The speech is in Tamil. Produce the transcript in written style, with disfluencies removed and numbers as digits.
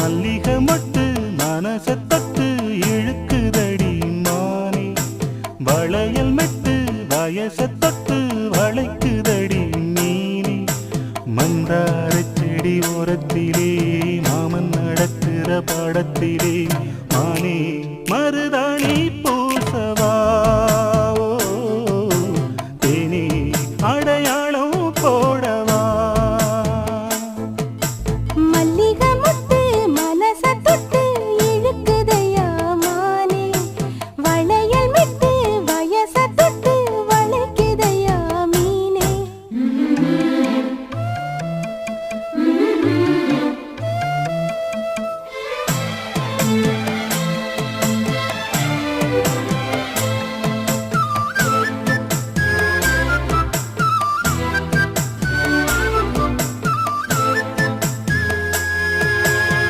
மல்லிகை மட்டு மனச தொட்டு இழுக்குதடி மானே வளையல் மெட்டு வயச தொட்டு வளைக்குதடி மீனே மந்தார செடி ஓரத்திலே மாமன் நடக்கிற படத்திலே மானே